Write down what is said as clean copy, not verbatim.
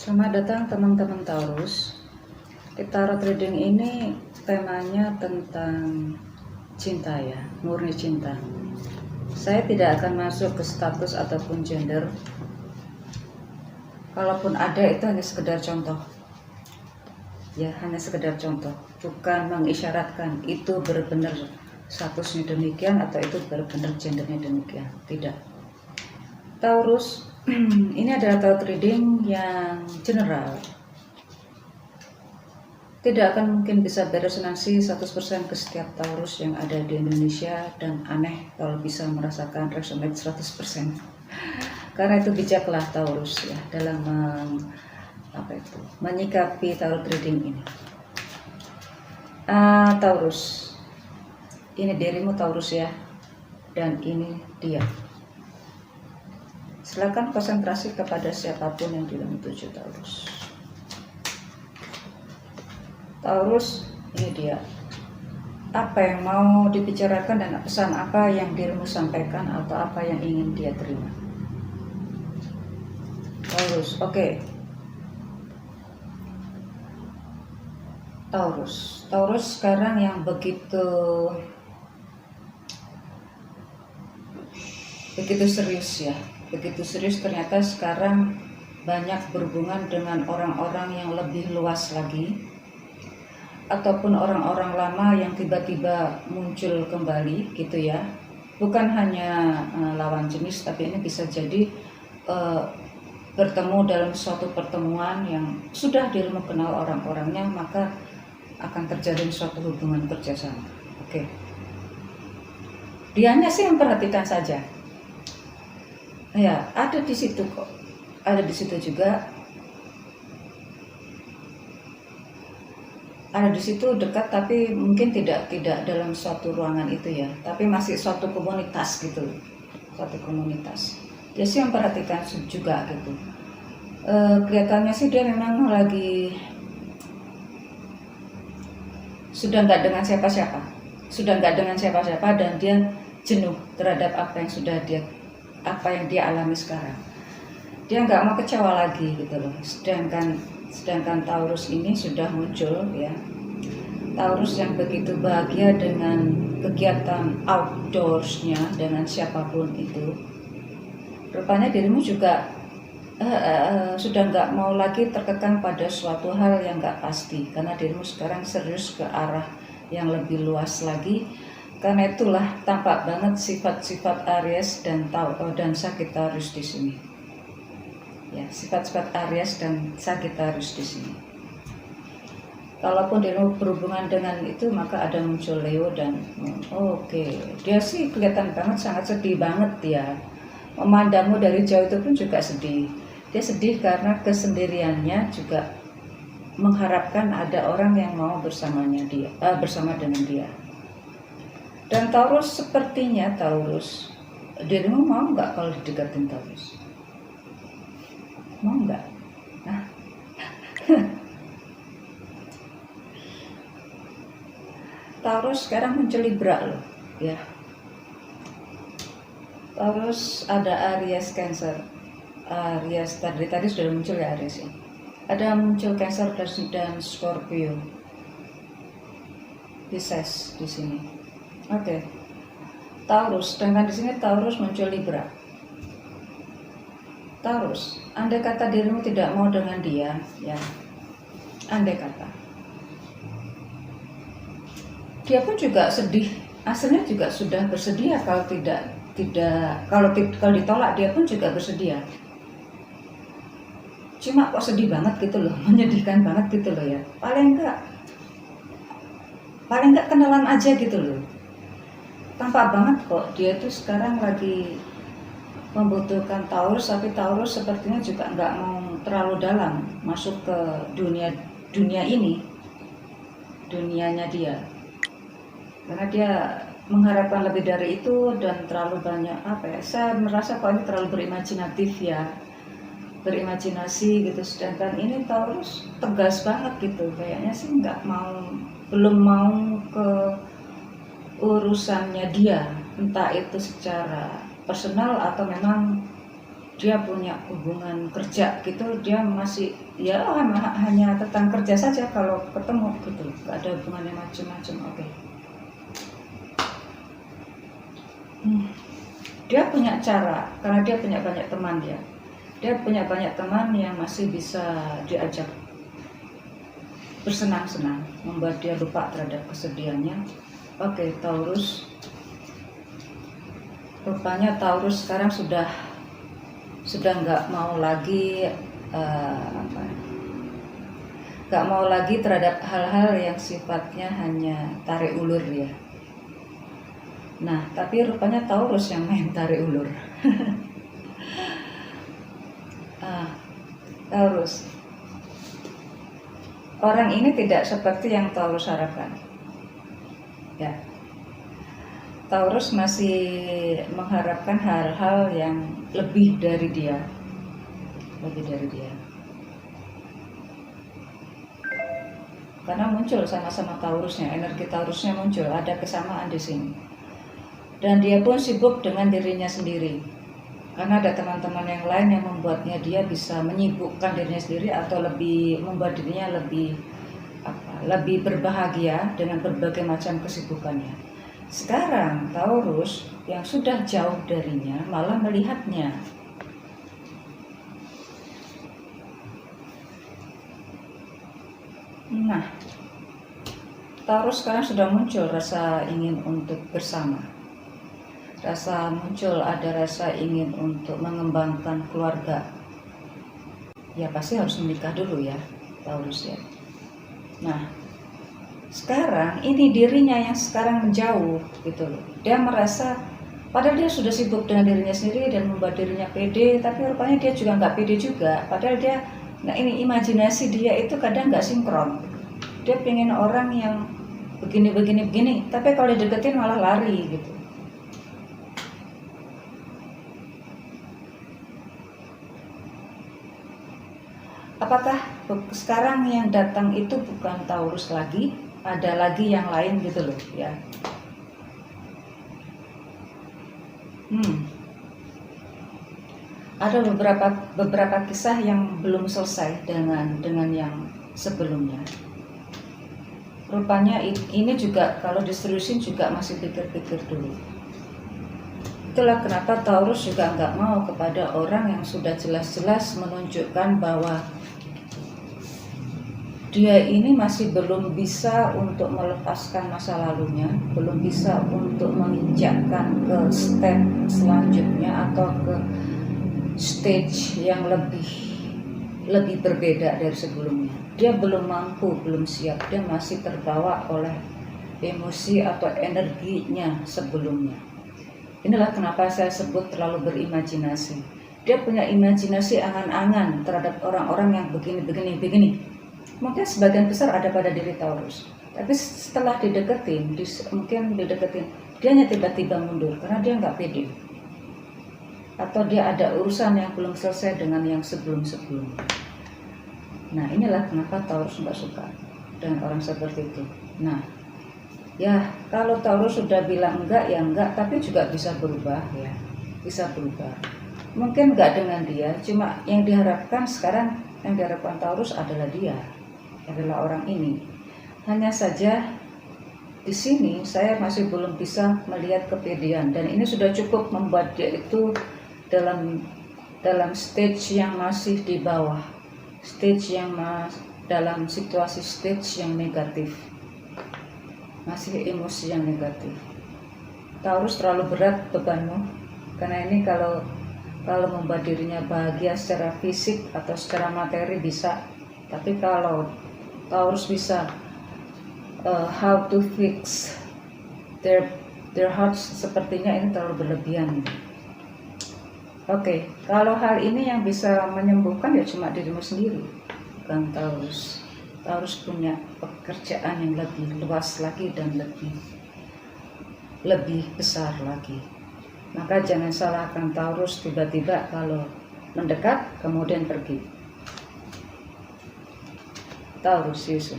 Selamat datang teman-teman Taurus. Di tarot reading ini temanya tentang cinta ya, murni cinta. Saya tidak akan masuk ke status ataupun gender. Kalaupun ada itu hanya sekedar contoh. Ya, hanya sekedar contoh. Bukan mengisyaratkan itu benar-benar statusnya demikian atau itu benar-benar gendernya demikian. Tidak. Taurus, ini adalah tarot reading yang general. Tidak akan mungkin bisa beresonansi 100% ke setiap Taurus yang ada di Indonesia, dan aneh kalau bisa merasakan resonate 100%. Karena itu bijaklah Taurus ya dalam menyikapi tarot reading ini. Taurus, ini dirimu Taurus ya, dan ini dia. Silakan konsentrasi kepada siapapun yang dalam tujuh Taurus. Taurus, ini dia. Apa yang mau dibicarakan dan pesan apa yang dirimu sampaikan atau apa yang ingin dia terima. Taurus, oke. Taurus sekarang yang begitu serius ya. Begitu serius, ternyata sekarang banyak berhubungan dengan orang-orang yang lebih luas lagi, ataupun orang-orang lama yang tiba-tiba muncul kembali gitu ya. Bukan hanya lawan jenis, tapi ini bisa jadi bertemu dalam suatu pertemuan yang sudah dirimu kenal orang-orangnya, maka akan terjalin suatu hubungan kerjasama. Oke. Dianya sih memperhatikan saja. Ya, ada di situ kok. Ada di situ juga. Ada di situ dekat, tapi mungkin tidak dalam suatu ruangan itu ya, tapi masih suatu komunitas gitu. Suatu komunitas. Dia sih memperhatikan juga gitu. Kelihatannya sih dia memang lagi sudah nggak dengan siapa-siapa, dan dia jenuh terhadap apa yang dia alami sekarang. Dia nggak mau kecewa lagi gitu loh. Sedangkan Taurus ini sudah muncul ya. Taurus yang begitu bahagia dengan kegiatan outdoorsnya dengan siapapun itu. Rupanya dirimu juga sudah nggak mau lagi terkekang pada suatu hal yang nggak pasti, karena dirimu sekarang serius ke arah yang lebih luas lagi. Karena itulah tampak banget sifat-sifat Aries dan Sagittarius di sini. Ya, sifat-sifat Aries dan Sagittarius di sini. Kalaupun dia berhubungan dengan itu, maka ada muncul Leo dan oke. Dia sih kelihatan banget sangat sedih banget dia. Memandangmu dari jauh itu pun juga sedih. Dia sedih karena kesendiriannya, juga mengharapkan ada orang yang mau bersama dengan dia. Dan Taurus, sepertinya Taurus, dirimu mau nggak kalau didekatin Taurus? Mau nggak? Nah. Taurus sekarang muncul Libra loh, ya. Taurus ada Aries, Cancer. Aries tadi sudah muncul ya Aries ya. Ada muncul Cancer dan Scorpio. Pisces di sini. Oke. Taurus, sedangkan di sini Taurus muncul Libra. Taurus, andai kata dirimu tidak mau dengan dia, ya. Andai kata. Dia pun juga sedih. Aslinya juga sudah bersedia, kalau ditolak dia pun juga bersedia. Cuma kok sedih banget gitu loh, menyedihkan banget gitu loh ya. Paling enggak kenalan aja gitu loh. Tampak banget kok dia tuh sekarang lagi membutuhkan Taurus, tapi Taurus sepertinya juga nggak mau terlalu dalam masuk ke dunia ini, dunianya dia, karena dia mengharapkan lebih dari itu dan terlalu banyak saya merasa kok ini terlalu berimajinasi gitu. Sedangkan ini Taurus tegas banget gitu, kayaknya sih belum mau ke urusannya dia, entah itu secara personal atau memang dia punya hubungan kerja gitu, dia masih ya hanya tentang kerja saja kalau ketemu gitu, nggak ada hubungannya macam-macam. Oke. Dia punya cara, karena dia punya banyak teman, dia punya banyak teman yang masih bisa diajak bersenang-senang, membuat dia lupa terhadap kesedihannya. Oke, Taurus. Rupanya Taurus sekarang sudah nggak mau lagi nggak mau lagi terhadap hal-hal yang sifatnya hanya tarik ulur ya. Nah, tapi rupanya Taurus yang main tarik ulur. Taurus, orang ini tidak seperti yang Taurus harapkan. Ya, Taurus masih mengharapkan hal-hal yang lebih dari dia, Karena muncul sama-sama Taurusnya, energi Taurusnya muncul, ada kesamaan di sini. Dan dia pun sibuk dengan dirinya sendiri. Karena ada teman-teman yang lain yang membuatnya dia bisa menyibukkan dirinya sendiri atau membuat dirinya lebih berbahagia dengan berbagai macam kesibukannya. Sekarang Taurus yang sudah jauh darinya malah melihatnya. Nah, Taurus sekarang sudah muncul rasa ingin untuk bersama. Ada rasa ingin untuk mengembangkan keluarga. Ya pasti harus menikah dulu ya, Taurus ya. Nah, sekarang ini dirinya yang sekarang menjauh gitu loh. Dia merasa, padahal dia sudah sibuk dengan dirinya sendiri dan membuat dirinya pede, tapi rupanya dia juga nggak pede juga. Padahal dia, nah ini imajinasi dia itu kadang nggak sinkron. Dia pengen orang yang begini, tapi kalau dideketin malah lari gitu. Apakah sekarang yang datang itu bukan Taurus lagi, ada lagi yang lain gitu loh ya. Ada beberapa kisah yang belum selesai dengan yang sebelumnya. Rupanya ini juga kalau diseriusin juga masih pikir-pikir dulu. Itulah kenapa Taurus juga nggak mau kepada orang yang sudah jelas-jelas menunjukkan bahwa dia ini masih belum bisa untuk melepaskan masa lalunya, belum bisa untuk menginjakkan ke step selanjutnya atau ke stage yang lebih berbeda dari sebelumnya. Dia belum mampu, belum siap, dia masih terbawa oleh emosi atau energinya sebelumnya. Inilah kenapa saya sebut terlalu berimajinasi. Dia punya imajinasi angan-angan terhadap orang-orang yang begini. Mungkin sebagian besar ada pada diri Taurus. Tapi setelah dideketin, dia hanya tiba-tiba mundur karena dia nggak pede. Atau dia ada urusan yang belum selesai dengan yang sebelum-sebelumnya. Nah, inilah kenapa Taurus nggak suka dengan orang seperti itu. Nah, ya kalau Taurus sudah bilang enggak, ya enggak, tapi juga bisa berubah ya, bisa berubah. Mungkin enggak dengan dia, cuma yang diharapkan sekarang, yang diharapkan Taurus adalah orang ini. Hanya saja di sini saya masih belum bisa melihat kepedean, dan ini sudah cukup membuat dia itu dalam stage yang masih di bawah, dalam situasi stage yang negatif, masih emosi yang negatif. Taurus terlalu berat bebanmu, karena ini kalau membuat dirinya bahagia secara fisik atau secara materi bisa, tapi kalau Taurus bisa how to fix their hearts, sepertinya ini terlalu berlebihan. Oke, kalau hal ini yang bisa menyembuhkan ya cuma dirimu sendiri, bukan Taurus. Taurus punya pekerjaan yang lebih luas lagi dan lebih besar lagi. Maka jangan salahkan Taurus tiba-tiba kalau mendekat kemudian pergi. Taurus, Yesus.